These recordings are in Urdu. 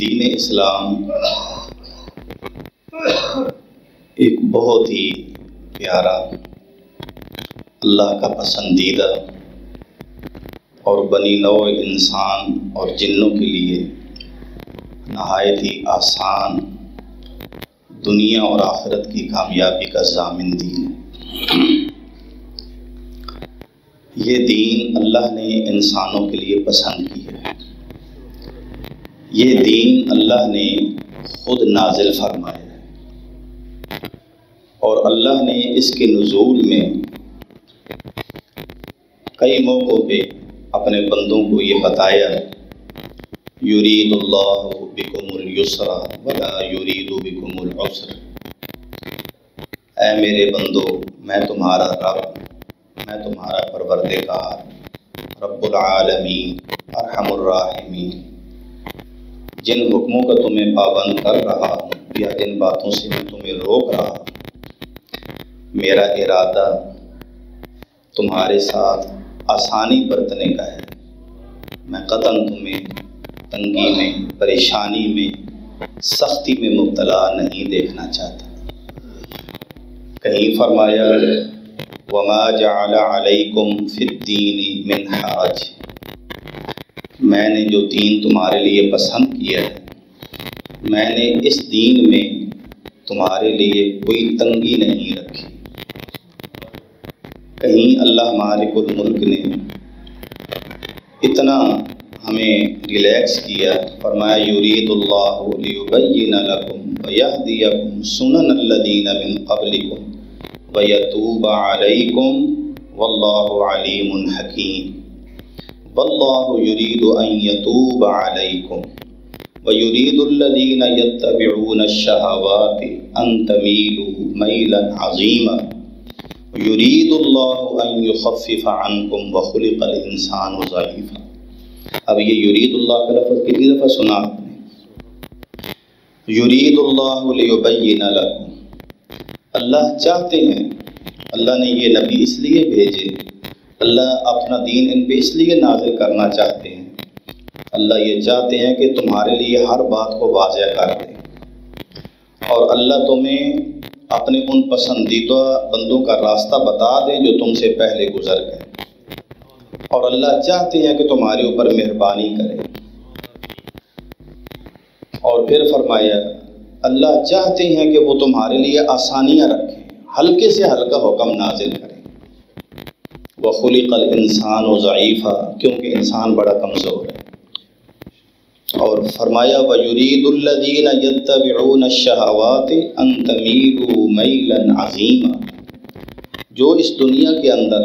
دین اسلام ایک بہت ہی پیارا، اللہ کا پسندیدہ اور بنی نوع انسان اور جنوں کے لیے نہایت ہی آسان دنیا اور آخرت کی کامیابی کا ضامن دین ہے۔ یہ دین اللہ نے انسانوں کے لیے پسند کی ہے۔ یہ دین اللہ نے خود نازل فرمایا ہے، اور اللہ نے اس کے نزول میں کئی موقعوں پہ اپنے بندوں کو یہ بتایا، یرید اللہ بکم الیسر ولا یرید بکم العسر۔ اے میرے بندو، میں تمہارا رب، میں تمہارا پروردگار، رب العالمین، ارحم الراحمین، جن حکموں کا تمہیں پابند کر رہا ہوں یا جن باتوں سے میں تمہیں روک رہا ہوں، میرا ارادہ تمہارے ساتھ آسانی برتنے کا ہے۔ میں قطعاً تمہیں تنگی میں، پریشانی میں، سختی میں مبتلا نہیں دیکھنا چاہتا۔ کہیں فرمایا وَمَا جَعَلَ عَلَيْكُمْ فِي الدِّينِ مِنْ حَرَجٍ، میں نے جو دین تمہارے لیے پسند کیا ہے، میں نے اس دین میں تمہارے لیے کوئی تنگی نہیں رکھی۔ کہیں اللہ مالک الملک نے اتنا ہمیں ریلیکس کیا، فرمایا یرید اللہ لیبین لکم ویہدیکم سنن الذین من قبلکم ویتوب علیکم واللہ علیم حکیم۔ واللہ یرید ان یتوب علیکم ویرید الذین یتبعون الشہوات ان تمیلوا میلا عظیما یرید اللہ ان یخفف عنکم وخلق الانسان ضعیفا۔ اب یہ یرید اللہ کا لفظ کتنی دفعہ سنا آپ نے؟ یرید اللہ لیبین لکم، اللہ چاہتے ہیں، اللہ نے یہ نبی اس لیے بھیجے، اللہ اپنا دین ان پہ اس لیے نازل کرنا چاہتے ہیں، اللہ یہ چاہتے ہیں کہ تمہارے لیے ہر بات کو واضح کر دیں، اور اللہ تمہیں اپنے ان پسندیدہ بندوں کا راستہ بتا دیں جو تم سے پہلے گزر گئے، اور اللہ چاہتے ہیں کہ تمہارے اوپر مہربانی کرے۔ اور پھر فرمایا اللہ چاہتے ہیں کہ وہ تمہارے لیے آسانیاں رکھیں، ہلکے سے ہلکا حکم نازل کریں۔ وَخُلِقَ الْإِنسَانُ ضَعِيفًا، کیونکہ انسان بڑا کمزور ہے۔ اور فرمایا وَيُرِيدُ الَّذِينَ يَتَّبِعُونَ الشَّهَوَاتِ أَن تَمِيلُوا مَيْلًا عَظِيمًا، جو اس دنیا کے اندر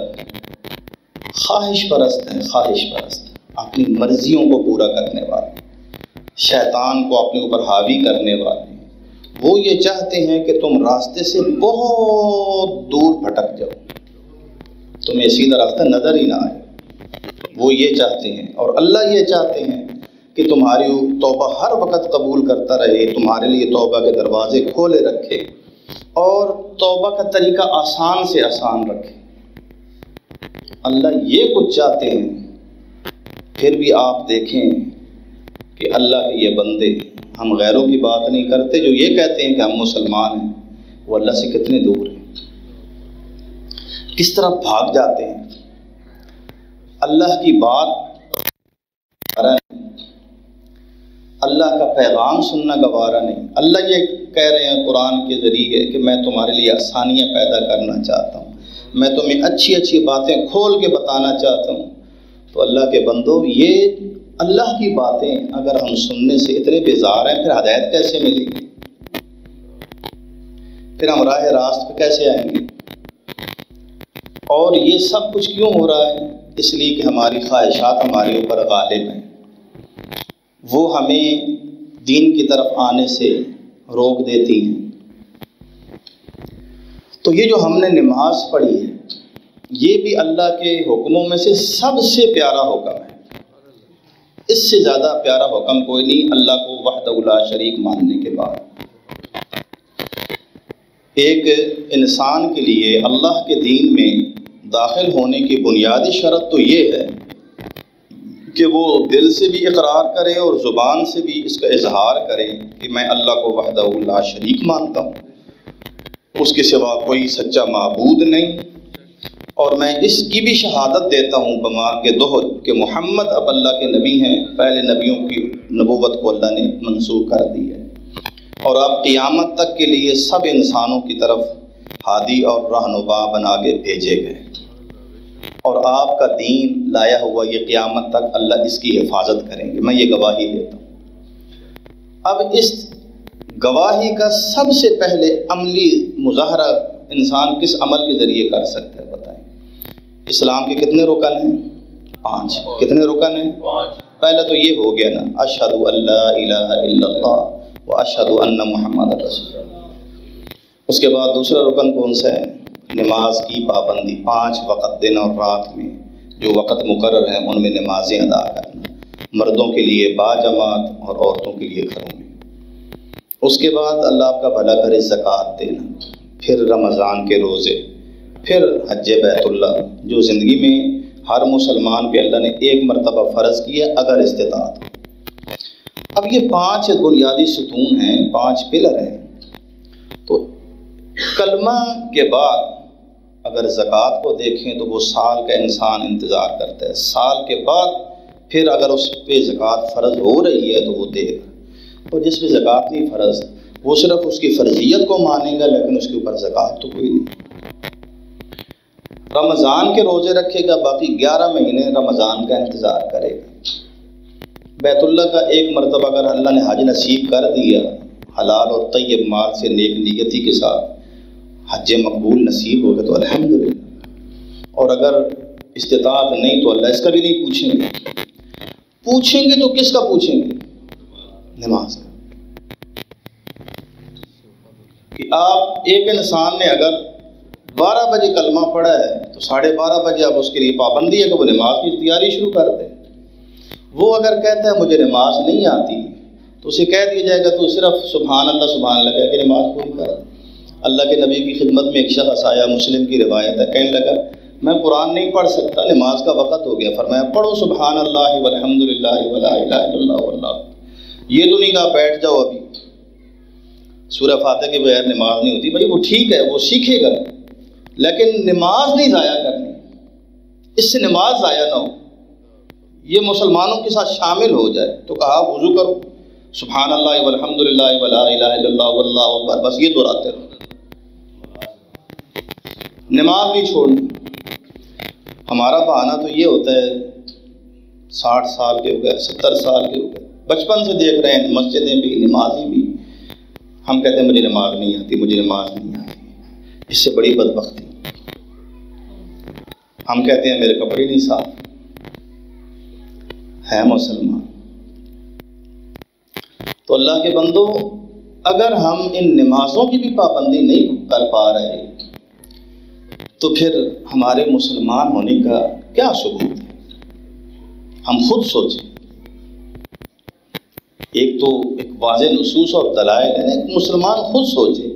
خواہش پرست ہیں، خواہش پرست، اپنی مرضیوں کو پورا کرنے والے، شیطان کو اپنے اوپر حاوی کرنے والے، وہ یہ چاہتے ہیں کہ تم راستے سے بہت دور بھٹک جاؤ، تمہیں سیدھا راستہ نظر ہی نہ آئے، وہ یہ چاہتے ہیں۔ اور اللہ یہ چاہتے ہیں کہ تمہاری توبہ ہر وقت قبول کرتا رہے، تمہارے لیے توبہ کے دروازے کھولے رکھے، اور توبہ کا طریقہ آسان سے آسان رکھے۔ اللہ یہ کچھ چاہتے ہیں، پھر بھی آپ دیکھیں کہ اللہ کے یہ بندے، ہم غیروں کی بات نہیں کرتے، جو یہ کہتے ہیں کہ ہم مسلمان ہیں، وہ اللہ سے کتنے دور ہیں، کس طرح بھاگ جاتے ہیں، اللہ کی بات، اللہ کا پیغام سننا گوارا نہیں۔ اللہ یہ کہہ رہے ہیں قرآن کے ذریعے کہ میں تمہارے لیے آسانیاں پیدا کرنا چاہتا ہوں، میں تمہیں اچھی اچھی باتیں کھول کے بتانا چاہتا ہوں۔ تو اللہ کے بندو، یہ اللہ کی باتیں اگر ہم سننے سے اتنے بیزار ہیں، پھر ہدایت کیسے ملے گی؟ پھر ہم راہ راست پہ کیسے آئیں گے؟ اور یہ سب کچھ کیوں ہو رہا ہے؟ اس لیے کہ ہماری خواہشات ہمارے اوپر غالب ہیں، وہ ہمیں دین کی طرف آنے سے روک دیتی ہیں۔ تو یہ جو ہم نے نماز پڑھی ہے، یہ بھی اللہ کے حکموں میں سے سب سے پیارا حکم ہے، اس سے زیادہ پیارا حکم کوئی نہیں اللہ کو وحدہ لا شریک ماننے کے بعد۔ ایک انسان کے لیے اللہ کے دین میں داخل ہونے کی بنیادی شرط تو یہ ہے کہ وہ دل سے بھی اقرار کرے اور زبان سے بھی اس کا اظہار کرے کہ میں اللہ کو وحدہ لا شریک مانتا ہوں، اس کے سوا کوئی سچا معبود نہیں، اور میں اس کی بھی شہادت دیتا ہوں بما کے دوہر کہ محمد اب اللہ کے نبی ہیں، پہلے نبیوں کی نبوت کو اللہ نے منسوخ کر دی ہے، اور آپ قیامت تک کے لیے سب انسانوں کی طرف ہادی اور رہنما بنا کے بھیجے گئے، اور آپ کا دین لایا ہوا یہ قیامت تک اللہ اس کی حفاظت کریں گے، میں یہ گواہی دیتا ہوں۔ اب اس گواہی کا سب سے پہلے عملی مظاہرہ انسان کس عمل کے ذریعے کر سکتا ہے بتائیں؟ اسلام کے کتنے رکن ہیں؟ 5۔ کتنے رکن ہیں؟ 5۔ پہلا تو یہ ہو گیا نا، اشہد ان لا الہ الا اللہ و اشہد ان محمد رسول اللہ۔ اس کے بعد دوسرا رکن کون سا ہے؟ نماز کی پابندی، 5 وقت دن اور رات میں جو وقت مقرر ہیں ان میں نمازیں ادا کرنا، مردوں کے لیے باجماعت اور عورتوں کے لیے گھروں میں۔ اس کے بعد اللہ آپ کا بھلا کرے زکوٰۃ دینا، پھر رمضان کے روزے، پھر حج بیت اللہ جو زندگی میں ہر مسلمان پہ اللہ نے ایک مرتبہ فرض کیا اگر استطاعت ہو۔ اب یہ 5 بنیادی ستون ہیں، 5 پلر ہیں، تو کلمہ کے بعد اگر زکوٰۃ کو دیکھیں تو وہ سال کا انسان انتظار کرتا ہے، سال کے بعد پھر اگر اس پہ زکوٰۃ فرض ہو رہی ہے تو وہ دے گا، اور جس پہ زکوٰۃ نہیں فرض وہ صرف اس کی فرضیت کو مانے گا لیکن اس کے اوپر زکوٰۃ تو کوئی نہیں۔ رمضان کے روزے رکھے گا، باقی 11 مہینے رمضان کا انتظار کرے گا۔ بیت اللہ کا ایک مرتبہ اگر اللہ نے حج نصیب کر دیا، حلال اور طیب مال سے نیک نیتی کے ساتھ حج مقبول نصیب ہوگا تو الحمدللہ، اور اگر استطاعت نہیں تو اللہ اس کا بھی نہیں پوچھیں گے۔ پوچھیں گے تو کس کا پوچھیں گے؟ نماز کا، کہ آپ ایک انسان نے اگر 12 بجے کلمہ پڑھا ہے تو 12:30 بجے اب اس کے لیے پابندی ہے کہ وہ نماز کی تیاری شروع کر دے۔ وہ اگر کہتا ہے مجھے نماز نہیں آتی تو اسے کہہ دیا جائے گا تو صرف سبحان اللہ کہہ کے نماز پوری کر۔ اللہ کے نبی کی خدمت میں ایک شخص آیا، مسلم کی روایت ہے، کہنے لگا میں قرآن نہیں پڑھ سکتا، نماز کا وقت ہو گیا۔ فرمایا پڑھو سبحان اللہ والحمد للہ ولا الہ الا اللہ واللہ۔ یہ تو نہیں کہا بیٹھ جاؤ ابھی سورہ فاتحہ کے بغیر نماز نہیں ہوتی۔ بھائی وہ ٹھیک ہے، وہ سیکھے گا، لیکن نماز نہیں ضائع کرنی، اس سے نماز ضائع نہ ہو، یہ مسلمانوں کے ساتھ شامل ہو جائے۔ تو کہا وضو کرو، سبحان اللہ والحمد للہ ولا الہ الا اللہ واللہ اکبر، بس یہ دہراتے رہو، نماز نہیں چھوڑنی۔ ہمارا بہانہ تو یہ ہوتا ہے 60 سال کے ہو گئے، 70 سال کے ہو گئے، بچپن سے دیکھ رہے ہیں مسجدیں بھی نمازی بھی، ہم کہتے ہیں مجھے نماز نہیں آتی، مجھے نماز نہیں آتی۔ اس سے بڑی بدبختی، ہم کہتے ہیں میرے کپڑے نہیں صاف، ہے مسلمان۔ تو اللہ کے بندو، اگر ہم ان نمازوں کی بھی پابندی نہیں کر پا رہے تو پھر ہمارے مسلمان ہونے کا کیا ثبوت ہے؟ ہم خود سوچیں۔ ایک تو ایک واضح نصوص اور دلائل ہے، ایک مسلمان خود سوچے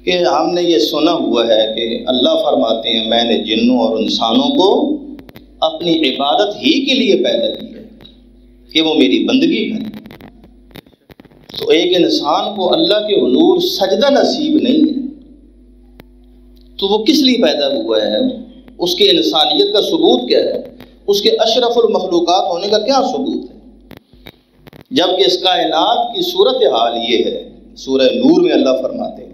کہ ہم نے یہ سنا ہوا ہے کہ اللہ فرماتے ہیں میں نے جنوں اور انسانوں کو اپنی عبادت ہی کے لیے پیدا کیا ہے کہ وہ میری بندگی کریں۔ تو ایک انسان کو اللہ کے حضور سجدہ نصیب نہیں ہے تو وہ کس لیے پیدا ہوا ہے؟ اس کے انسانیت کا ثبوت کیا ہے؟ اس کے اشرف المخلوقات ہونے کا کیا ثبوت ہے؟ جبکہ اس کائنات کی صورتحال یہ ہے، سورہ نور میں اللہ فرماتے ہیں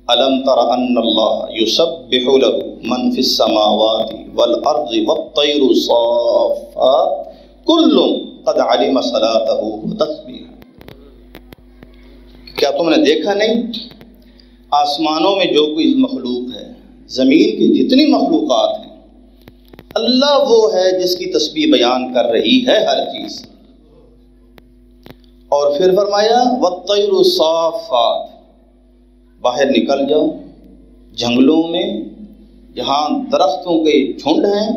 الم تر ان اللہ یسبح له من فی السماوات والارض والطیر صافات کل قد علم صلاته وتسبیحہ۔ کیا تم نے دیکھا نہیں آسمانوں میں جو کوئی مخلوق ہے، زمین کی جتنی مخلوقات ہیں، اللہ وہ ہے جس کی تسبیح بیان کر رہی ہے ہر چیز۔ اور پھر فرمایا والطیر صافات، باہر نکل جاؤ جنگلوں میں جہاں درختوں کے جھنڈ ہیں،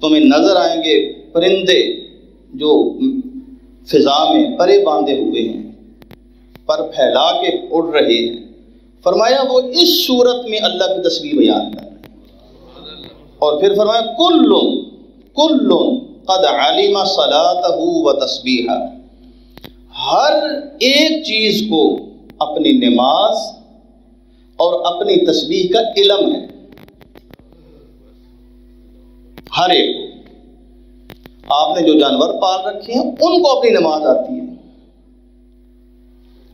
تمہیں نظر آئیں گے پرندے جو فضا میں پرے باندھے ہوئے ہیں، پر پھیلا کے اڑ رہے ہیں۔ فرمایا وہ اس صورت میں اللہ کی تسبیح بیان کر رہے ہیں۔ اور پھر فرمایا کل قد علم صلاتہ و تسبیحہ، ہر ایک چیز کو اپنی نماز اور اپنی تسبیح کا علم ہے، ہر ایک کو۔ آپ نے جو جانور پال رکھے ہیں ان کو اپنی نماز آتی ہے،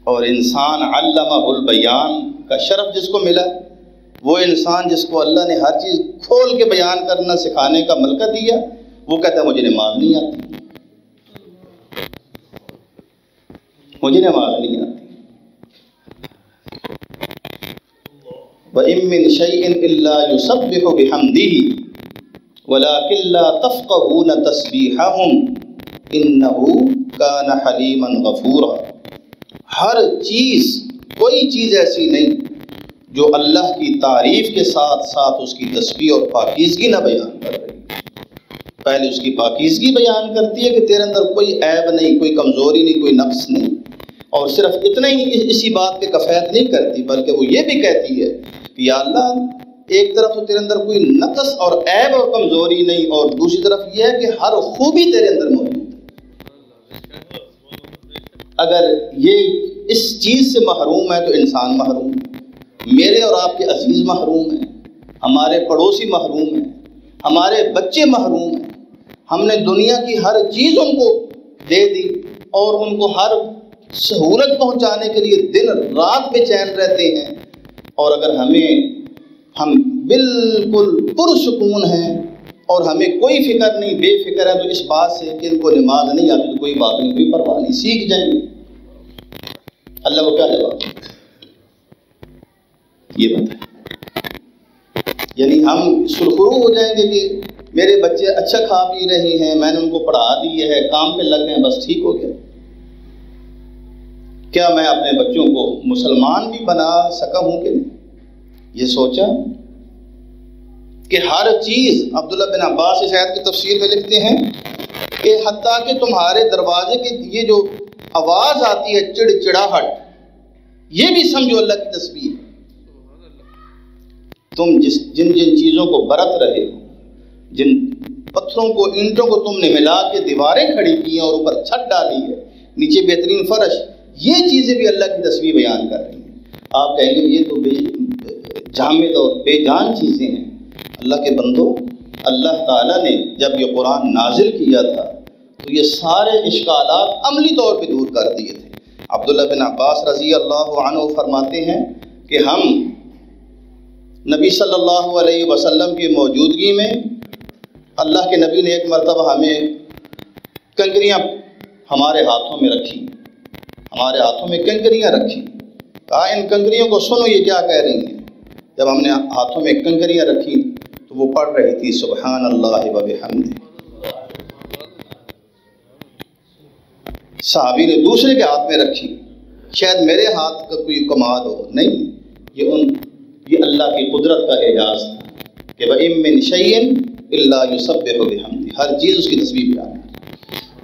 اور انسان علمہ البیان کا شرف جس کو ملا، وہ انسان جس کو اللہ نے ہر چیز کھول کے بیان کرنا سکھانے کا ملکہ دیا، وہ کہتا ہے مجھے نماز نہیں آتی، مجھے نماز نہیں آتی۔ وَإِن مِّن شَيْءٍ إِلَّا يُسَبِّحُ بِحَمْدِهِ وَلَٰكِن لَّا تَفْقَهُونَ تَسْبِيحَهُمْ إِنَّهُ كَانَ حَلِيمًا غَفُورًا۔ ہر چیز، کوئی چیز ایسی نہیں جو اللہ کی تعریف کے ساتھ ساتھ اس کی تسبیح اور پاکیزگی نہ بیان کر رہی۔ پہلے اس کی پاکیزگی بیان کرتی ہے کہ تیرے اندر کوئی عیب نہیں، کوئی کمزوری نہیں، کوئی نقص نہیں، اور صرف اتنا ہی اسی بات پہ کفایت نہیں کرتی، بلکہ وہ یہ بھی کہتی ہے کہ یا اللہ ایک طرف تو تیرے اندر کوئی نقص اور عیب اور کمزوری نہیں، اور دوسری طرف یہ ہے کہ ہر خوبی تیرے اندر موجود ہے۔ اگر یہ اس چیز سے محروم ہے تو انسان محروم ہے، میرے اور آپ کے عزیز محروم ہیں، ہمارے پڑوسی محروم ہیں، ہمارے بچے محروم ہیں۔ ہم نے دنیا کی ہر چیز ان کو دے دی اور ان کو ہر سہولت پہنچانے کے لیے دن رات بے چین رہتے ہیں، اور اگر ہم بالکل پرسکون ہیں اور ہمیں کوئی فکر نہیں، بے فکر ہے تو اس بات سے کہ ان کو نماز نہیں آتی تو کوئی بات نہیں، کوئی پرواہ نہیں، سیکھ جائیں گے۔ اللہ کو کیا جواب یہ بتائیں؟ یعنی ہم سرخرو ہو جائیں گے کہ میرے بچے اچھا کھا پی رہے ہیں، میں نے ان کو پڑھا دیے ہے، کام پہ لگ گئے، بس ٹھیک ہو گیا۔ کیا میں اپنے بچوں کو مسلمان بھی بنا سکا ہوں کہ نہیں؟ یہ سوچا کہ ہر چیز، عبداللہ بن عباس اس آیت کی تفسیر میں لکھتے ہیں کہ حتیٰ کہ تمہارے دروازے کی یہ جو آواز آتی ہے چڑچڑاہٹ، یہ بھی سمجھو اللہ کی تسبیح ہے۔ تم جن چیزوں کو برت رہے ہو، جن پتھروں کو، اینٹوں کو تم نے ملا کے دیواریں کھڑی کی ہیں اور اوپر چھت ڈالی ہے، نیچے بہترین فرش، یہ چیزیں بھی اللہ کی تسبیح بیان کر رہی ہیں۔ آپ کہیں گے یہ تو جامد اور بے جان چیزیں ہیں۔ اللہ کے بندو، اللہ تعالیٰ نے جب یہ قرآن نازل کیا تھا تو یہ سارے اشکالات عملی طور پہ دور کر دیے تھے۔ عبداللہ بن عباس رضی اللہ عنہ فرماتے ہیں کہ ہم نبی صلی اللہ علیہ وسلم کی موجودگی میں اللہ کے نبی نے ایک مرتبہ ہمیں کنکریاں ہمارے ہاتھوں میں رکھی، ہمارے ہاتھوں میں کنکریاں رکھی، کہا ان کنکریوں کو سنو یہ کیا کہہ رہی ہیں۔ جب ہم نے ہاتھوں میں کنکریاں رکھی تو وہ پڑھ رہی تھی سبحان اللہ و بحمدہ۔ صحابی نے دوسرے کے ہاتھ میں رکھی، شاید میرے ہاتھ کا کوئی کمال ہو، نہیں، یہ اللہ کی قدرت کا اعجاز تھا کہ وَإِن مِّن شَيْءٍ إِلَّا يُسَبِّحُ بِحَمْدِهِ، ہر چیز اس کی تسبیح بیان ہے۔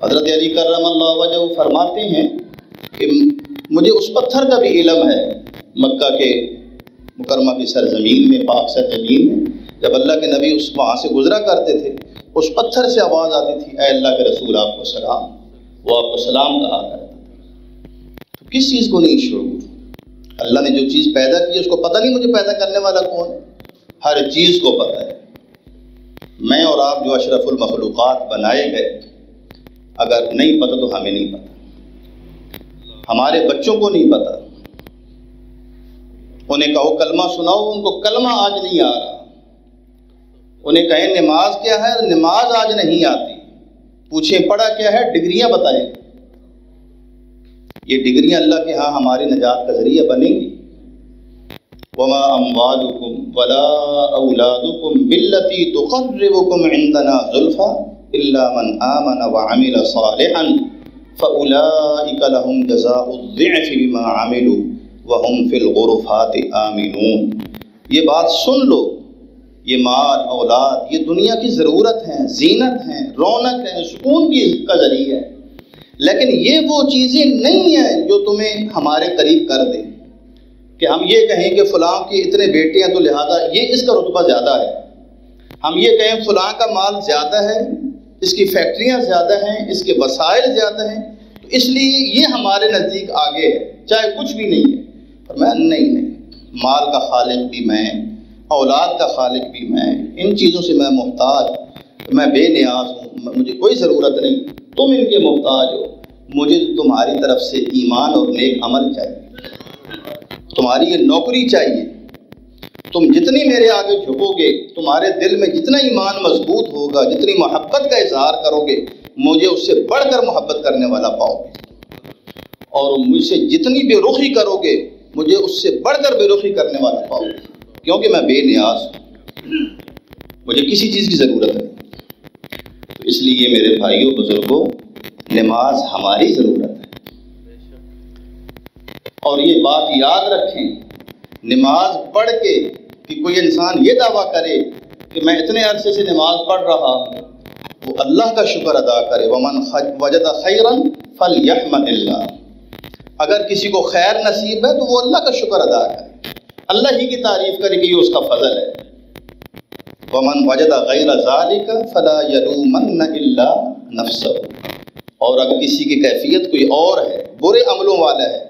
حضرت علی کرم اللہ وجہہ فرماتے ہیں کہ مجھے اس پتھر کا بھی علم ہے، مکہ کے مکرمہ کی سرزمین میں، پاک سرزمین میں، جب اللہ کے نبی وہاں سے گزرا کرتے تھے، اس پتھر سے آواز آتی تھی اے اللہ کے رسول آپ کو سلام، وہ آپ کو سلام کہا کرتا تھا۔ تو کس چیز کو نہیں شعور؟ اللہ نے جو چیز پیدا کی اس کو پتہ نہیں مجھے پیدا کرنے والا کون ہے؟ ہر چیز کو پتہ ہے۔ میں اور آپ جو اشرف المخلوقات بنائے گئے، اگر نہیں پتہ تو ہمیں نہیں پتہ، ہمارے بچوں کو نہیں پتہ۔ انہیں کہو کلمہ سناؤ، ان کو کلمہ آج نہیں آ رہا۔ انہیں کہیں نماز کیا ہے، نماز آج نہیں آتی۔ پوچھیں پڑھا کیا ہے، ڈگریاں بتائیں۔ یہ ڈگریاں اللہ کے ہاں ہماری نجات کا ذریعہ بنیں گی۔ وَمَا أَمْوَالُكُمْ وَلَا أَوْلَادُكُمْ بِالَّتِي تُقَرِّبُكُمْ عِنْدَنَا زُلْفَىٰ إِلَّا مَنْ آمَنَ وَعَمِلَ صَالِحًا فَأُولَٰئِكَ لَهُمْ جَزَاءُ الضِّعْفِ بِمَا عَمِلُوا وَهُمْ فِي الْغُرُفَاتِ آمِنُونَ۔ یہ بات سن لو، یہ مال اولاد یہ دنیا کی ضرورت ہیں، زینت ہیں، رونق ہیں، سکون کا ذریعہ ہے، لیکن یہ وہ چیزیں نہیں ہیں جو تمہیں ہمارے قریب کر دیں کہ ہم یہ کہیں کہ فلاں کے اتنے بیٹے ہیں تو لہذا یہ اس کا رتبہ زیادہ ہے، ہم یہ کہیں فلاں کا مال زیادہ ہے اس کی فیکٹریاں زیادہ ہیں، اس کے وسائل زیادہ ہیں، تو اس لیے یہ ہمارے نزدیک آگے ہے، چاہے کچھ بھی نہیں ہے۔ فرمایا نہیں، مال کا خالق بھی میں، اولاد کا خالق بھی میں، ان چیزوں سے میں محتاج، میں بے نیاز ہوں، مجھے کوئی ضرورت نہیں، تم ان کے محتاج ہو، مجھے تمہاری طرف سے ایمان اور نیک عمل چاہیے، تمہاری یہ نوکری چاہیے۔ تم جتنی میرے آگے جھکو گے، تمہارے دل میں جتنا ایمان مضبوط ہوگا، جتنی محبت کا اظہار کرو گے، مجھے اس سے بڑھ کر محبت کرنے والا پاؤ گے، اور مجھ سے جتنی بے رخی کرو گے، مجھے اس سے بڑھ کر بے رخی کرنے والا پاؤ گے، کیونکہ میں بے نیاز ہوں، مجھے کسی چیز کی ضرورت نہیں۔ تو اس لیے میرے بھائیوں بزرگوں، نماز ہماری ضرورت ہے، اور یہ بات یاد رکھیں، نماز پڑھ کے کہ کوئی انسان یہ دعویٰ کرے کہ میں اتنے عرصے سے نماز پڑھ رہا ہوں، وہ اللہ کا شکر ادا کرے۔ وَمَنْ وَجَدَ خَيْرًا فَلْيَحْمَدِ اللَّهَ، اگر کسی کو خیر نصیب ہے تو وہ اللہ کا شکر ادا کرے، اللہ ہی کی تعریف کرے کہ یہ اس کا فضل ہے۔ وَمَنْ وَجَدَ غَيْرَ ذَلِكَ فَلَا يَلُومَنَّ إِلَّا نَفْسَهُ، اور اگر کسی کی کیفیت کوئی اور ہے، برے عملوں والا ہے،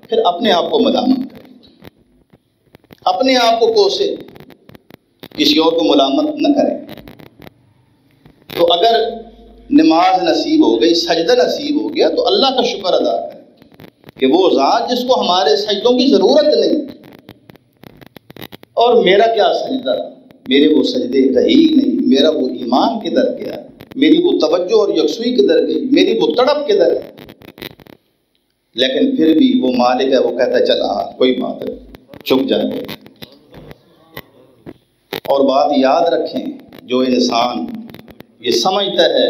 پھر اپنے آپ کو ملامت کرے، اپنے آپ کو کوسے، کسی اور کو ملامت نہ کرے۔ تو اگر نماز نصیب ہو گئی، سجدہ نصیب ہو گیا، تو اللہ کا شکر ادا کرے کہ وہ ذات جس کو ہمارے سجدوں کی ضرورت نہیں، اور میرا کیا سجدہ، میرے وہ سجدے رہی نہیں، میرا وہ ایمان کدھر گیا، میری وہ توجہ اور یکسوئی کدھر گئی، میری وہ تڑپ کدھر ہے۔ لیکن پھر بھی وہ مالک ہے، وہ کہتا ہے چل کوئی بات ہے، چپ جائے۔ اور بات یاد رکھیں، جو انسان یہ سمجھتا ہے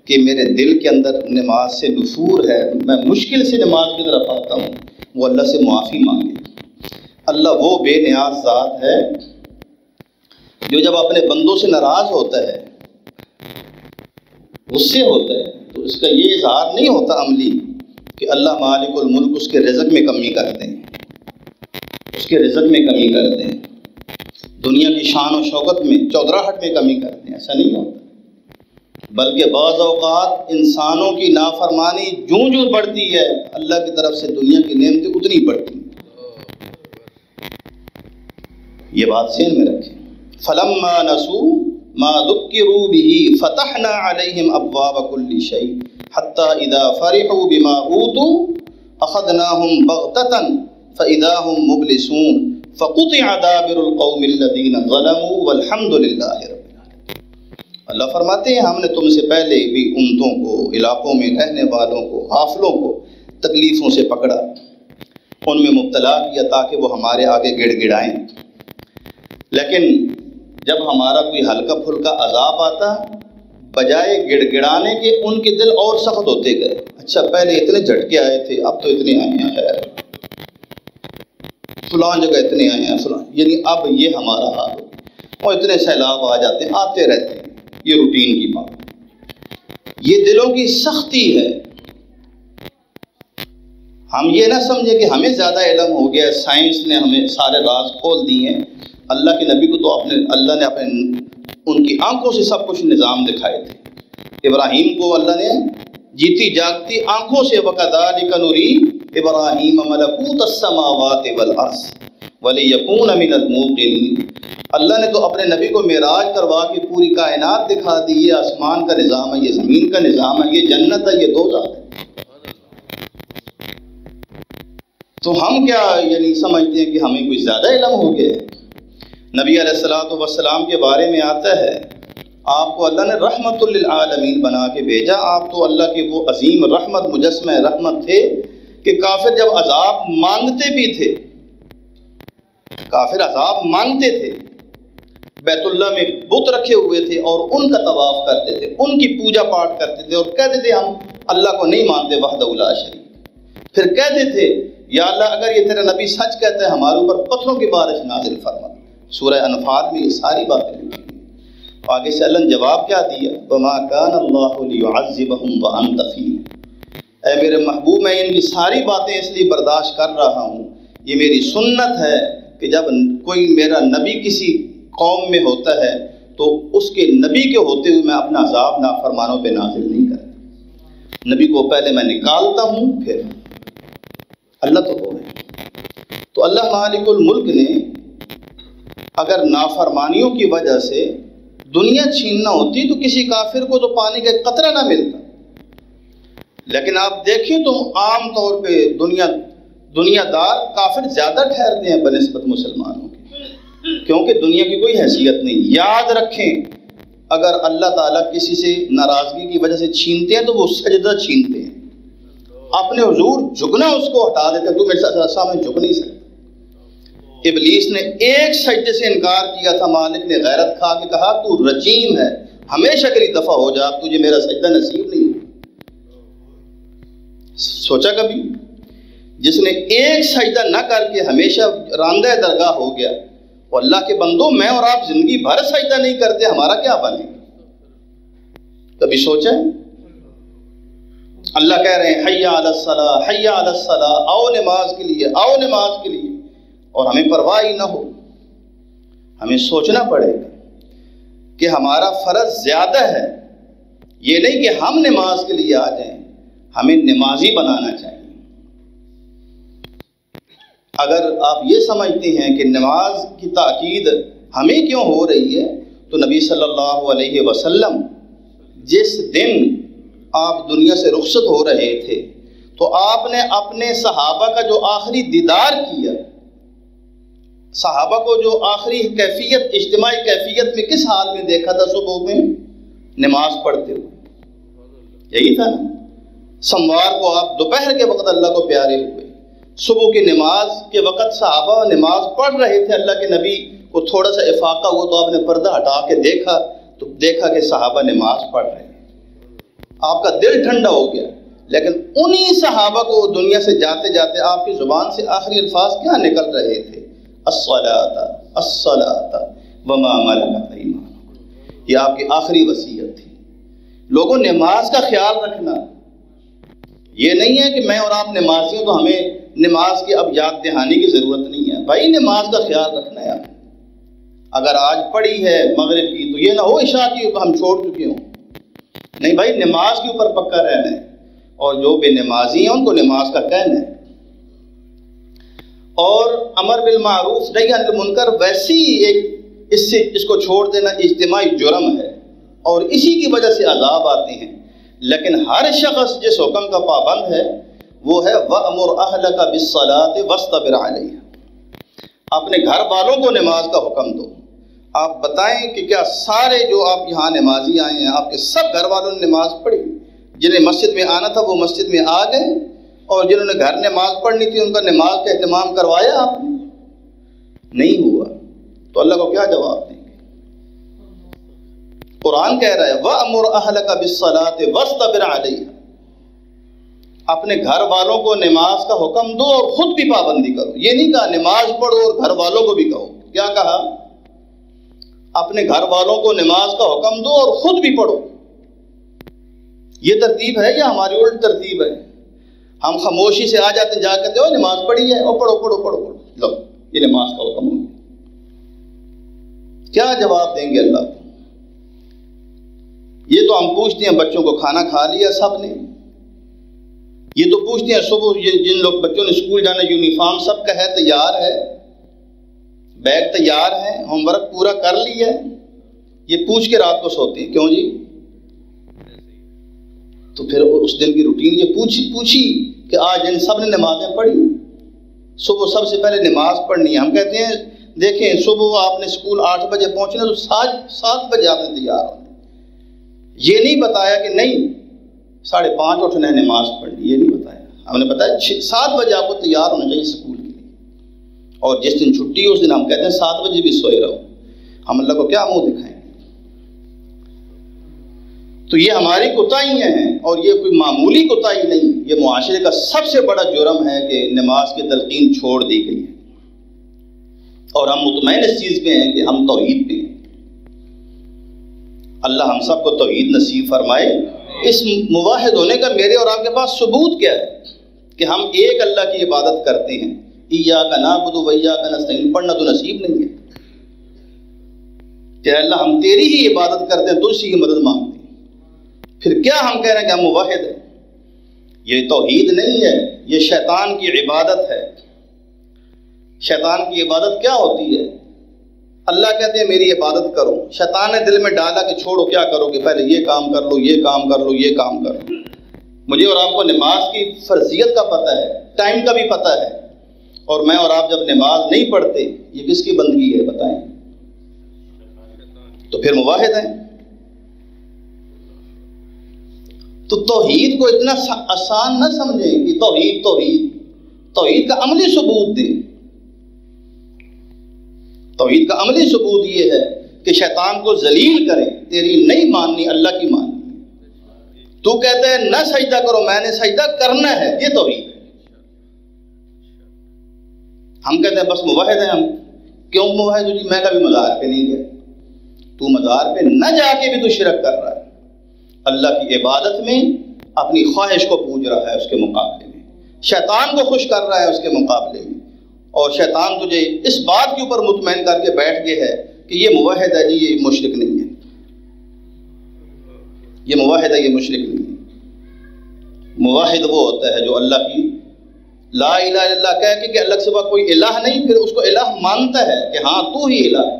کہ میرے دل کے اندر نماز سے نفور ہے، میں مشکل سے نماز کی طرف آتا ہوں، وہ اللہ سے معافی مانگے۔ اللہ وہ بے نیاز ذات ہے جو جب اپنے بندوں سے ناراض ہوتا ہے، غصے ہوتا ہے، تو اس کا یہ اظہار نہیں ہوتا عملی کہ اللہ مالک الملک اس کے رزق میں کمی کر دیں، اس کے رزق میں کمی کر دیں، دنیا کی شان و شوکت میں، چودراہٹ میں کمی کر دیں، ایسا نہیں ہوتا۔ بلکہ بعض اوقات انسانوں کی نافرمانی جوں بڑھتی ہے، اللہ کی طرف سے دنیا کی نعمتیں اتنی بڑھتی ہیں۔ یہ بات ذہن میں رکھیں۔ فَلَمَّا نَسُوا مَا ذُكِّرُوا بِهِ فَتَحْنَا عَلَيْهِمْ أَبْوَابَ كُلِّ شَيْءٍ حَتَّى إِذَا فَرِحُوا بِمَا أُوتُوا أَخَذْنَاهُمْ بَغْتَةً فَإِذَا هُمْ مُبْلِسُونَ فَقُطِعَ دَابِرُ الْقَوْمِ الَّذِينَ ظَلَمُوا وَالْحَمْدُ لِلَّهِ رَبِّ الْعَالَمِينَ۔ اللہ فرماتے ہیں ہم نے تم سے پہلے بھی امتوں کو، علاقوں میں رہنے والوں کو، غافلوں کو تکلیفوں سے پکڑا، ان میں مبتلا کیا تاکہ وہ ہمارے آگے گڑ گڑائیں، لیکن جب ہمارا کوئی ہلکا پھلکا عذاب آتا، بجائے گڑ گڑانے کے ان کے دل اور سخت ہوتے گئے۔ اچھا پہلے اتنے جھٹکے آئے تھے، اب تو اتنے آئے ہیں، خیر فلان جگہ اتنے آئے ہیں، فلان، یعنی اب یہ ہمارا حال ہو، اور اتنے سیلاب آ جاتے ہیں، آتے رہتے ہیں، یہ روٹین کی بات، یہ دلوں کی سختی ہے۔ ہم یہ نہ سمجھیں کہ ہمیں زیادہ علم ہو گیا، سائنس نے ہمیں سارے راز کھول دیے ہیں۔ اللہ کے نبی کو تو اللہ نے اپنے ان کی آنکھوں سے سب کچھ نظام دکھائے تھے۔ ابراہیم کو اللہ نے جیتی جاگتی آنکھوں سے وَكَذَلِكَ نُرِي إِبْرَاهِيمَ مَلَكُوتَ السَّمَاوَاتِ وَالْأَرْضِ وَلِيَكُونَ مِنَ الْمُوقِنِينَ۔ اللہ نے تو اپنے نبی کو معراج کروا کے پوری کائنات دکھا دی، یہ آسمان کا نظام ہے، یہ زمین کا نظام ہے، یہ جنت ہے، یہ دوزخ ہے۔ تو ہم کیا یعنی سمجھتے ہیں کہ ہمیں کوئی زیادہ علم ہو گیا ہے؟ نبی علیہ الصلوۃ والسلام کے بارے میں آتا ہے، آپ کو اللہ نے رحمت للعالمین بنا کے بھیجا، آپ تو اللہ کے وہ عظیم رحمت، مجسمہ رحمت تھے کہ کافر جب عذاب مانگتے بھی تھے، کافر عذاب مانگتے تھے، بیت اللہ میں بت رکھے ہوئے تھے اور ان کا طواف کرتے تھے، ان کی پوجا پاٹ کرتے تھے، اور کہتے تھے ہم اللہ کو نہیں مانتے وحدہ لا شریک۔ پھر کہتے تھے یا اللہ اگر یہ تیرا نبی سچ کہتا ہے، ہمارے اوپر پتھروں کی بارش نازل فرما۔ سورہ انفال میں یہ ساری باتیں لکھی ہیں۔ آگے سے اللہ نے جواب کیا دیا؟ وَمَا كَانَ اللَّهُ لِيُعَذِّبَهُمْ وَأَنْتَ فِيهِمْ۔ اے میرے محبوب، میں ان کی ساری باتیں اس لیے برداشت کر رہا ہوں، یہ میری سنت ہے کہ جب کوئی میرا نبی کسی قوم میں ہوتا ہے تو اس کے نبی کے ہوتے ہوئے میں اپنا عذاب نافرمانوں پہ نازل نہیں کرتا. نبی کو پہلے میں نکالتا ہوں پھر اللہ تو ہو گئے. تو اللہ مالک الملک نے اگر نافرمانیوں کی وجہ سے دنیا چھیننا ہوتی تو کسی کافر کو تو پانی کا قطرہ نہ ملتا. لیکن آپ دیکھیں تو عام طور پہ دنیا دار کافر زیادہ ٹھہرتے ہیں بنسبت مسلمانوں کے، کیونکہ دنیا کی کوئی حیثیت نہیں. یاد رکھیں اگر اللہ تعالیٰ کسی سے ناراضگی کی وجہ سے چھینتے ہیں تو وہ سجدہ چھینتے ہیں. اپنے حضور جھکنا اس کو ہٹا دیتے ہیں، تو میرے سامنے جھک نہیں سکتے. ابلیس نے ایک سجدے سے انکار کیا تھا، مالک نے غیرت کھا کے کہا تو رجیم ہے، ہمیشہ کے لیے دفع ہو جا، تجھے میرا سجدہ نصیب نہیں. سوچا کبھی جس نے ایک سجدہ نہ کر کے ہمیشہ راندہ درگاہ ہو گیا، اور اللہ کے بندو میں اور آپ زندگی بھر سجدہ نہیں کرتے، ہمارا کیا بنے گا؟ کبھی سوچا ہے؟ اللہ کہہ رہے ہیں حی علی الصلاۃ حی علی الصلاۃ، آؤ نماز کے لیے، آؤ نماز کے لیے، اور ہمیں پرواہ ہی نہ ہو. ہمیں سوچنا پڑے گا کہ ہمارا فرض زیادہ ہے. یہ نہیں کہ ہم نماز کے لیے آ جائیں، ہمیں نمازی بنانا چاہیے. اگر آپ یہ سمجھتے ہیں کہ نماز کی تاکید ہمیں کیوں ہو رہی ہے، تو نبی صلی اللہ علیہ وسلم جس دن آپ دنیا سے رخصت ہو رہے تھے تو آپ نے اپنے صحابہ کا جو آخری دیدار کیا، صحابہ کو جو آخری کیفیت، اجتماعی کیفیت میں کس حال میں دیکھا تھا؟ صبح میں نماز پڑھتے ہوئے، یہی تھا نا. سموار کو آپ دوپہر کے وقت اللہ کو پیارے ہوئے، صبح کی نماز کے وقت صحابہ نماز پڑھ رہے تھے. اللہ کے نبی کو تھوڑا سا افاقہ ہوا تو آپ نے پردہ ہٹا کے دیکھا تو دیکھا کہ صحابہ نماز پڑھ رہے ہیں. آپ کا دل ٹھنڈا ہو گیا. لیکن انہی صحابہ کو دنیا سے جاتے جاتے آپ کی زبان سے آخری الفاظ کیا نکل رہے تھے؟ الصلاۃ الصلاۃ وما ملکت ایمانکم. یہ آپ کی آخری وصیت تھی. لوگوں نماز کا خیال رکھنا. یہ نہیں ہے کہ میں اور آپ نمازی ہیں تو ہمیں نماز کی اب یاد دہانی کی ضرورت نہیں ہے. بھائی نماز کا خیال رکھنا ہے. اگر آج پڑھی ہے مغرب کی تو یہ نہ ہو عشاء کی ہم چھوڑ چکے ہوں. نہیں بھائی، نماز کے اوپر پکا رہنا ہے، اور جو بے نمازی ہیں ان کو نماز کا کہنا ہے. اور امر بالمعروف نہی عن المنکر ویسی ایک اس کو چھوڑ دینا اجتماعی جرم ہے، اور اسی کی وجہ سے عذاب آتے ہیں. لیکن ہر شخص جس حکم کا پابند ہے وہ ہے وَأْمُرْ أَهْلَكَ بِالصَّلَاةِ وَاسْطَبِرْ عَلَيْهَا. اپنے گھر والوں کو نماز کا حکم دو. آپ بتائیں کہ کیا سارے جو آپ یہاں نمازی آئے ہیں آپ کے سب گھر والوں نے نماز پڑھی؟ جنہیں مسجد میں آنا تھا وہ مسجد میں آ گئے، اور جنہوں نے گھر نماز پڑھنی تھی ان کا نماز کا اہتمام کروایا آپ نے؟ نہیں ہوا. تو اللہ کو کیا جواب دیں گے؟ قرآن کہہ رہا ہے وَأْمُرْ أَهْلَكَ بِالصَّلَاةِ وَاسْطَبِرْ عَلَيْهَا. اپنے گھر والوں کو نماز کا حکم دو اور خود بھی پابندی کرو. یہ نہیں کہا نماز پڑھو اور گھر والوں کو بھی کہو. کیا کہا؟ اپنے گھر والوں کو نماز کا حکم دو اور خود بھی پڑھو. یہ ترتیب ہے یا ہماری الٹ ترتیب ہے؟ ہم خاموشی سے آ جاتے جا کہتے ہو نماز پڑھی ہے، اور پڑھو پڑھو پڑھو پڑھو، لو یہ نماز کا حکم ہو گیا. کیا جواب دیں گے اللہ کو؟ یہ تو ہم پوچھتے ہیں بچوں کو کھانا کھا لیا سب نے. یہ تو پوچھتے ہیں صبح جن لوگ بچوں نے اسکول جانا یونیفارم سب کا ہے، تیار ہے، بیگ تیار ہے، ہوم ورک پورا کر لیا ہے. یہ پوچھ کے رات کو سوتے ہیں. کیوں جی؟ تو پھر اس دن کی روٹین یہ پوچھی کہ آج ان سب نے نمازیں پڑھی. صبح سب سے پہلے نماز پڑھنی ہے. ہم کہتے ہیں دیکھیں صبح آپ نے اسکول 8 بجے پہنچنا تو 7 بجے آپ نے تیار ہونا. یہ نہیں بتایا کہ نہیں 5:30 اٹھنا ہے نماز پڑھنی. یہ نہیں بتایا. ہم نے بتایا 7 بجے آپ کو تیار ہونا چاہیے اسکول کے لیے. اور جس دن چھٹی اس دن ہم کہتے ہیں 7 بجے بھی سوئے رہو. ہم اللہ کو کیا منہ دکھائیں؟ تو یہ ہماری کوتاہیاں ہیں، اور یہ کوئی معمولی کوتاہی نہیں. یہ معاشرے کا سب سے بڑا جرم ہے کہ نماز کی تلقین چھوڑ دی گئی ہے، اور ہم مطمئن اس چیز پہ ہیں کہ ہم توحید پہ ہیں. اللہ ہم سب کو توحید نصیب فرمائے. اس موحد ہونے کا میرے اور آپ کے پاس ثبوت کیا ہے کہ ہم ایک اللہ کی عبادت کرتے ہیں؟ ایاک نعبد و ایاک نستعین پڑھنا تو نصیب نہیں ہے. کہ اللہ ہم تیری ہی عبادت کرتے ہیں، تو اسی کی مدد مانگتے ہیں، پھر کیا ہم کہہ رہے ہیں کہ ہم موحد ہیں؟ یہ توحید نہیں ہے، یہ شیطان کی عبادت ہے۔ شیطان کی عبادت کیا ہوتی ہے؟ اللہ کہتے ہیں میری عبادت کرو، شیطان نے دل میں ڈالا کہ چھوڑو، کیا کرو گے؟ پہلے یہ کام کر لو، یہ کام کر لو، یہ کام کر لو۔ مجھے اور آپ کو نماز کی فرضیت کا پتہ ہے، ٹائم کا بھی پتہ ہے، اور میں اور آپ جب نماز نہیں پڑھتے، یہ کس کی بندگی ہے بتائیں؟ تو پھر موحد ہیں۔ تو توحید کو اتنا آسان نہ سمجھیں کہ توحید کا عملی ثبوت دے۔ توحید کا عملی ثبوت یہ ہے کہ شیطان کو ذلیل کرے، تیری نہیں ماننی، اللہ کی ماننی۔ تو کہتا ہے نہ سجدہ کرو، میں نے سجدہ کرنا ہے، یہ توحید ہے۔ ہم کہتے ہیں بس موحد ہیں ہم۔ کیوں موحد ہو جی؟ میں کبھی مزار پہ نہیں گیا۔ تو مزار پہ نہ جا کے بھی تو شرک کر رہا ہے، اللہ کی عبادت میں اپنی خواہش کو پوج رہا ہے اس کے مقابلے میں، شیطان کو خوش کر رہا ہے اس کے مقابلے میں، اور شیطان تجھے اس بات کے اوپر مطمئن کر کے بیٹھ گیا ہے کہ یہ موحد ہے جی، یہ مشرک نہیں ہے، یہ موحد ہے، یہ مشرک نہیں ہے۔ موحد وہ ہوتا ہے جو اللہ کی لا الہ الا اللہ کہہ کے کہ اللہ کے سوا کوئی الہ نہیں، پھر اس کو الہ مانتا ہے کہ ہاں تو ہی الہ ہے،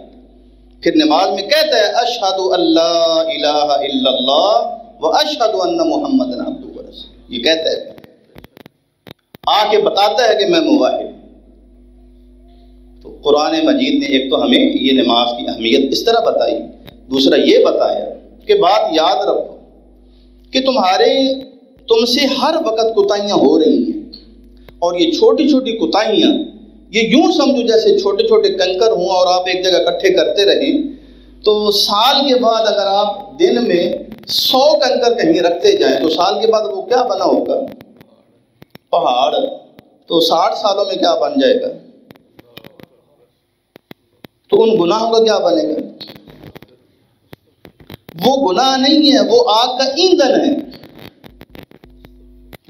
پھر نماز میں کہتا ہے اشہد ان لا الہ الا اللہ و اشہد ان محمد عبدہ ورسولہ، یہ کہتا ہے، آ کے بتاتا ہے کہ میں موحد۔ تو قرآن مجید نے ایک تو ہمیں یہ نماز کی اہمیت اس طرح بتائی، دوسرا یہ بتایا کہ بات یاد رکھو کہ تم سے ہر وقت کوتاہیاں ہو رہی ہیں، اور یہ چھوٹی چھوٹی کوتاہیاں یہ یوں سمجھو جیسے چھوٹے چھوٹے کنکر ہوں اور آپ ایک جگہ اکٹھے کرتے رہیں، تو سال کے بعد اگر آپ دن میں 100 کنکر کہیں رکھتے جائیں تو سال کے بعد وہ کیا بنا ہوگا؟ پہاڑ۔ تو 60 سالوں میں کیا بن جائے گا؟ تو ان گناہوں کا کیا بنے گا؟ وہ گناہ نہیں ہے، وہ آگ کا ایندھن ہے،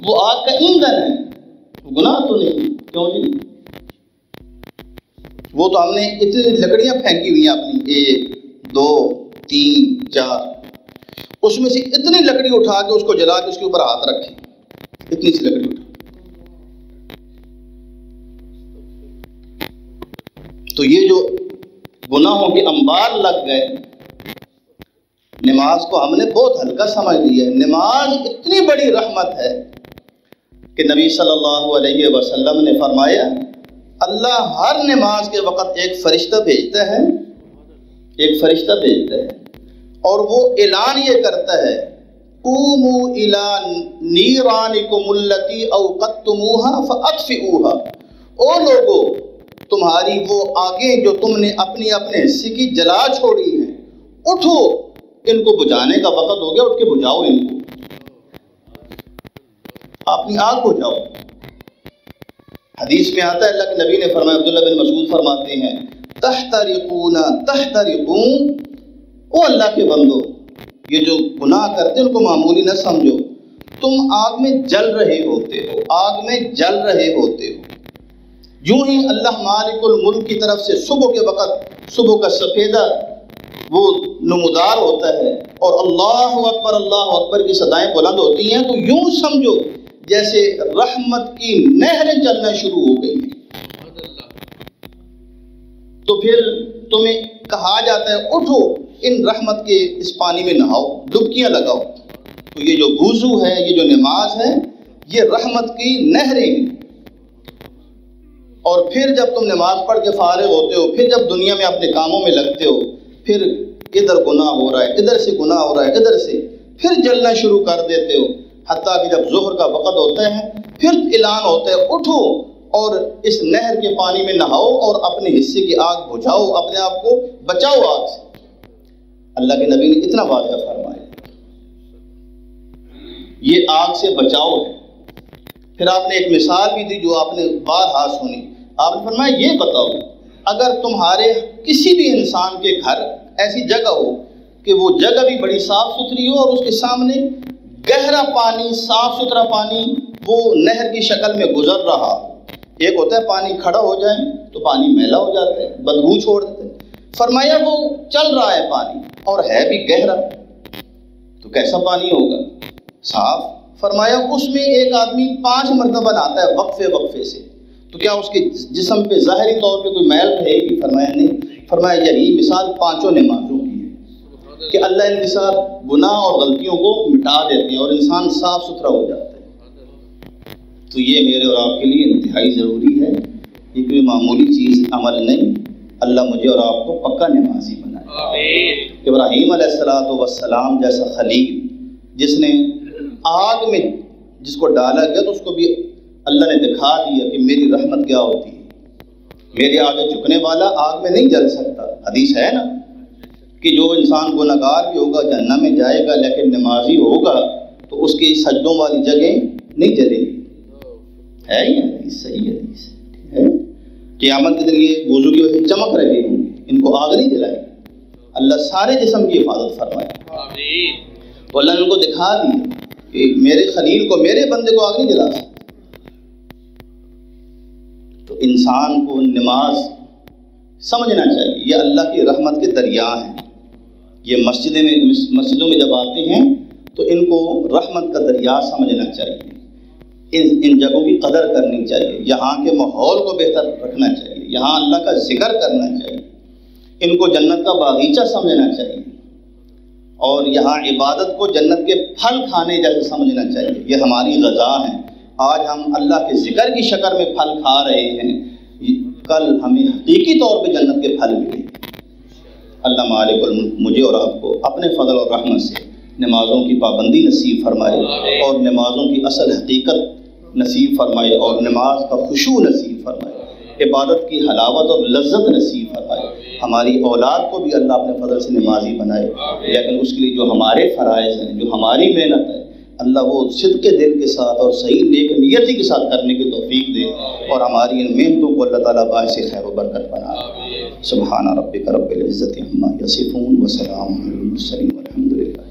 وہ آگ کا ایندھن ہے، گناہ تو نہیں۔ کیوں جی؟ وہ تو ہم نے اتنی لکڑیاں پھینکی ہوئی ہیں اپنی، 1 2 3 4، اس میں سے اتنی لکڑی اٹھا کے اس کو جلا کے اس کے اوپر ہاتھ رکھے، اتنی سی لکڑی اٹھا۔ تو یہ جو گناہوں کے انبار لگ گئے، نماز کو ہم نے بہت ہلکا سمجھ لیا ہے۔ نماز اتنی بڑی رحمت ہے کہ نبی صلی اللہ علیہ وسلم نے فرمایا اللہ ہر نماز کے وقت ایک فرشتہ بھیجتا ہے، اور وہ اعلان یہ کرتا ہے قوموا الی نیرانکم التی اوقدتموها فاطفئوها، او لوگو تمہاری وہ آگیں جو تم نے اپنے حصے کی جلا چھوڑی ہیں، اٹھو، ان کو بجھانے کا وقت ہو گیا، اٹھ کے بجھاؤ ان کو، اپنی آگ بجھاؤ۔ حدیث میں آتا ہے اللہ کے نبی نے فرمایا، عبداللہ بن مسعود فرماتے ہیں تحترقون تحترقون، او اللہ کے بندو یہ جو گناہ کرتے ان کو معمولی نہ سمجھو، تم آگ میں جل رہے ہوتے ہو، آگ میں جل رہے ہوتے ہو۔ یوں ہی اللہ مالک الملک کی طرف سے صبح کے وقت صبح کا سفیدہ وہ نمودار ہوتا ہے اور اللہ اکبر کی صدائیں بلند ہوتی ہیں، تو یوں سمجھو جیسے رحمت کی نہریں چلنا شروع ہو گئی ہیں۔ تو پھر تمہیں کہا جاتا ہے اٹھو، ان رحمت کے اس پانی میں نہاؤ، ڈبکیاں لگاؤ۔ تو یہ جو وضو ہے، یہ جو نماز ہے، یہ رحمت کی نہریں ہیں۔ اور پھر جب تم نماز پڑھ کے فارغ ہوتے ہو، پھر جب دنیا میں اپنے کاموں میں لگتے ہو، پھر ادھر گناہ ہو رہا ہے، ادھر سے گناہ ہو رہا ہے، ادھر سے پھر جلنا شروع کر دیتے ہو، حتیٰ کہ جب ظہر کا وقت ہوتا ہے پھر اعلان ہوتا ہے اٹھو اور اس نہر کے پانی میں نہاؤ اور اپنے حصے کی آگ بجھاؤ، اپنے آپ کو بچاؤ آگ سے۔ اللہ کے نبی نے اتنا واضح فرمایا، یہ آگ سے بچاؤ ہے۔ پھر آپ نے ایک مثال بھی دی جو آپ نے بارہا سنی، آپ نے فرمایا یہ بتاؤ اگر تمہارے کسی بھی انسان کے گھر ایسی جگہ ہو کہ وہ جگہ بھی بڑی صاف ستھری ہو اور اس کے سامنے گہرا پانی، صاف ستھرا پانی وہ نہر کی شکل میں گزر رہا ہو، ایک ہوتا ہے پانی کھڑا ہو جائے تو پانی میلا ہو جاتا ہے، بدبو چھوڑ دیتے ہیں، فرمایا وہ چل رہا ہے پانی اور ہے بھی گہرا، تو کیسا پانی ہوگا؟ صاف۔ فرمایا اس میں ایک آدمی 5 مرتبہ نہاتا ہے وقفے سے، تو کیا اس کے جسم پہ ظاہری طور پہ کوئی میل رہے گی؟ فرمایا نہیں۔ فرمایا یہی مثال 5 نمازوں کی ہے کہ اللہ ان کے ساتھ گناہ اور غلطیوں کو مٹا دیتے ہیں اور انسان صاف ستھرا ہو جاتا ہے۔ تو یہ میرے اور آپ کے لیے انتہائی ضروری ہے، یہ کوئی معمولی چیز عمل نہیں۔ اللہ مجھے اور آپ کو پکا نمازی بنائے۔ ابراہیم علیہ السلام جیسا خلیل جس نے آگ میں جس کو ڈالا گیا تو اس کو بھی اللہ نے دکھا دیا کہ میری رحمت کیا ہوتی ہے، میرے آگے جھکنے والا آگ میں نہیں جل سکتا۔ حدیث ہے نا کہ جو انسان گنہگار بھی ہوگا جہنم میں جائے گا، لیکن نمازی ہوگا تو اس کی سجدوں والی جگہ نہیں جلے گی۔ ہے یہ حدیث؟ صحیح حدیث ہے۔ قیامت کے دن یہ وضو کی وجہ سے چمک رہے ہوں گے، ان کو آگ نہیں جلائے گی۔ اللہ سارے جسم کی حفاظت فرمائے۔ تو اللہ نے ان کو دکھا دیا کہ میرے خلیل کو، میرے بندے کو آگ نہیں جلا سکتا۔ تو انسان کو نماز سمجھنا چاہیے، یہ اللہ کی رحمت کے دریا ہیں۔ یہ مسجدوں میں جب آتے ہیں تو ان کو رحمت کا دریا سمجھنا چاہیے، ان جگہوں کی قدر کرنی چاہیے، یہاں کے ماحول کو بہتر رکھنا چاہیے، یہاں اللہ کا ذکر کرنا چاہیے، ان کو جنت کا باغیچہ سمجھنا چاہیے، اور یہاں عبادت کو جنت کے پھل کھانے جیسے سمجھنا چاہیے۔ یہ ہماری غذا ہیں۔ آج ہم اللہ کے ذکر کی شکل میں پھل کھا رہے ہیں، کل ہمیں حقیقی طور پہ جنت کے پھل ملیں۔ اللہ مالک الملک مجھے اور آپ کو اپنے فضل اور رحمت سے نمازوں کی پابندی نصیب فرمائے اور نمازوں کی اصل حقیقت نصیب فرمائے اور نماز کا خشوع نصیب فرمائے، عبادت کی حلاوت اور لذت نصیب فرمائے۔ ہماری اولاد کو بھی اللہ اپنے فضل سے نمازی بنائے، لیکن اس کے لیے جو ہمارے فرائض ہیں، جو ہماری محنت ہے، اللہ وہ صدق دل کے ساتھ اور صحیح نیک نیتی کے ساتھ کرنے کی توفیق دے، اور ہماری ان محنتوں کو اللہ تعالیٰ باعث خیر و برکت بنائے۔ سبحان ربک رب العزت عما یصفون وسلام علی المرسلین والحمد للہ۔